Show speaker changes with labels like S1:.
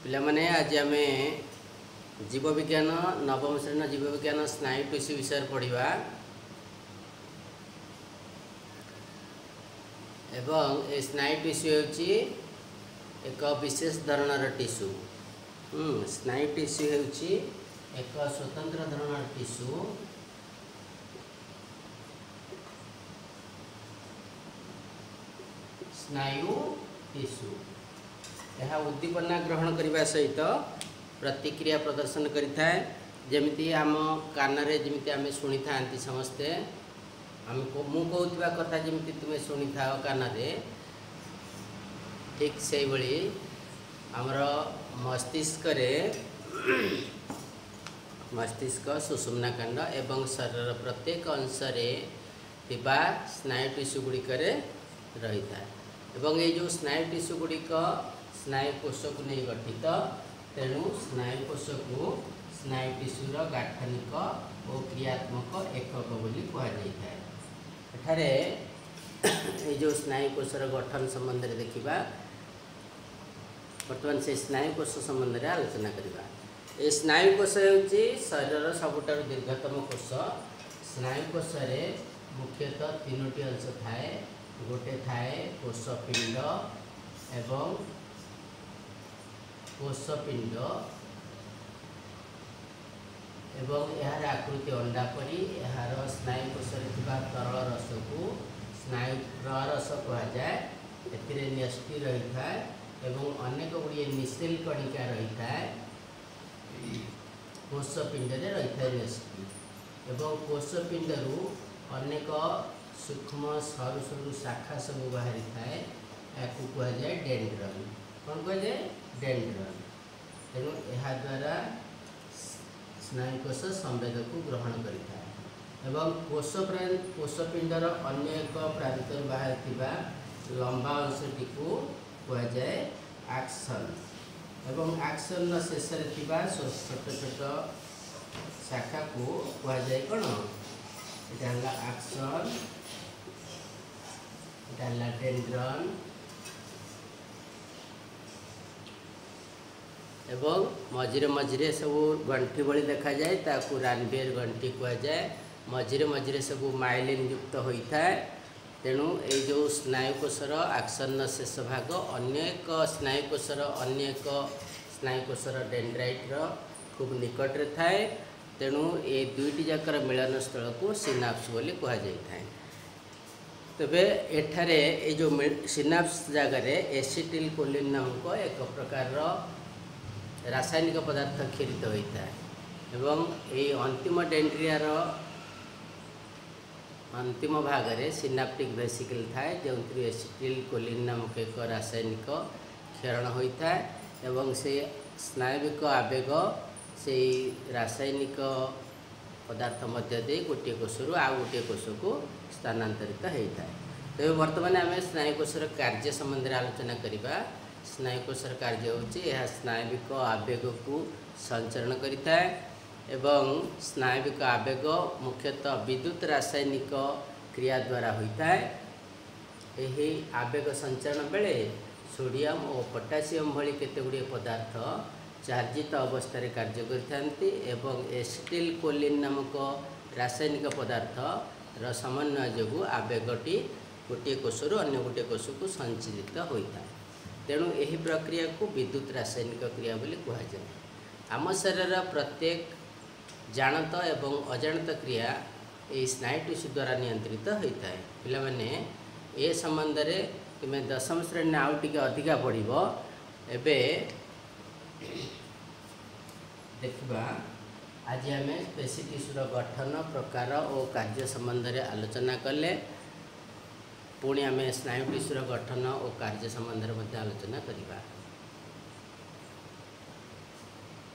S1: पिला माने आज आम जीव विज्ञान नवम श्रेणी जीव विज्ञान स्नायु टिश्यू विषय पढ़ा एवं ए स्नायु टिश्यू होची एक विशेष धरणर टिश्यू। स्नायु टिश्यू होची एक स्वतंत्र धरणर टिश्यू स्नायु टिश्यू यह उद्दीपना ग्रहण करने सहित प्रतिक्रिया प्रदर्शन करिथाए। जेमिति आम कान रे जेमिति आमे सुनी थांती समस्ते आम को मु कहउतबा कथा जेमिति तुमे सुनी थाओ कान रे ठीक से बळी हमर मस्तिष्क रे मस्तिष्क सुषुम्ना कांड एवं शरीर प्रत्येक अंश रे थिबा स्नायु टिश्यू गुडी करे रही था एवं ये जो स्नायु टिश्यू गुडी को स्नायु कोश को नहीं गठित तेणु स्नायु कोश को स्नायु टिश्यूर गाठनिक और क्रियात्मक एकक बोली कहुए। एठारे ये जो स्नायु कोशर गठन संबंध में देखा बर्तमान से स्नायु कोश संबंध में आलोचना करवा। ये स्नायु कोश होची शरीर सबुठार दीर्घतम कोश। स्नायु कोश रे मुख्यतः तीनोटी अंश थाए। गोटे थाए कोशपिंड एवं कोशपिंड एवं यार आकृति अंडा परी यार स्नायु कोश तरल रस को स्नायु रस कहुए। एथिरे न्यष्टि रही था एवं अनेक गुड़िए निसेल कणिका रही था कोशपिंड रही था न्यष्टि एवं कोशपिंड रु अनेक सूक्ष्म सरु सरु शाखा सब बाहरी थाए या कहुए डेंड्रन। कौन कहुए डेंड्रन। तेणु यह द्वारा स्नायु कोश संवेद को ग्रहण करिता एवं कोशपिंडर अन्य एक प्रांत बाहर लंबा अंशटी को कहुए एक्सन एवं एक्सन शेष छोट छोट शाखा को कहुए कौन इटा एक्सन इटा डेंड्रन एवं मझिरे मझिरे सब गंठी भली देखा जाए ताकू रानवियर गंठी कहुए। मझिरे मझिरे सब माइलिन युक्त होता है। तेणु ये जो स्नायु कोशर आक्सन्न शेष भाग अन्य एक स्नायु कोशर अन्य एक स्नायु कोशर डेंड्राइटर खूब निकट रे थाए। तेणु ये दुईटी जाकर मिलन स्थल को सिनाप्स बोली कहुए। तबे एठारे ये जो सिनाप्स जगार एसिटिल कोलिन नामक एक प्रकार रासायनिक पदार्थ क्षरित होता है एवं ये अंतिम डेंड्रियार अंतिम भाग रे सिनाप्टिक वेसिकल थाए जो एसिटिल कोलिन नामक एक रासायनिक क्षरण होता है एवं से स्नायविक आवेग से रासायनिक पदार्थ मध्य दे गोटे कोश रु आ गोटे कोश को स्थानांतरित होता है। तेज बर्तमान आम स्नायु कोशर कार्य संबंध में आलोचना करवा। स्नायु कोशर कार्य होची यह स्नायविक आवेग को संचरण करिता है एवं स्नायविक आवेग मुख्यतः विद्युत रासायनिक क्रिया द्वारा होता है। यही आवेग संचरण बेले सोडियम और पोटासियम भली केतेगुड़िए पदार्थ चार्जित अवस्था रे कार्य करथांती एवं एसिटिल कोलिन नामक रासायनिक पदार्थ र समन्वय जोगु आवेगटी गोटे कोशरु अन्य गोटे कोश को संचालित होता है। तेणु यही प्रक्रिया को विद्युत रासायनिक क्रिया बोली कहुए। आम शरीर प्रत्येक जानत एवं अजाणत क्रिया ये स्नायु टिश्यू द्वारा नियंत्रित होता है। पिला माने ए संबंध रे तुमे दशम श्रेणी आउ टिके अधिका पढ़िबो। एबे देखा आज आम पेशी टिश्यूर गठन प्रकार और कार्य संबंध में आलोचना कले। पुणी आम स्नायु टिश्यूर गठन और कार्य संबंध में आलोचना करवा।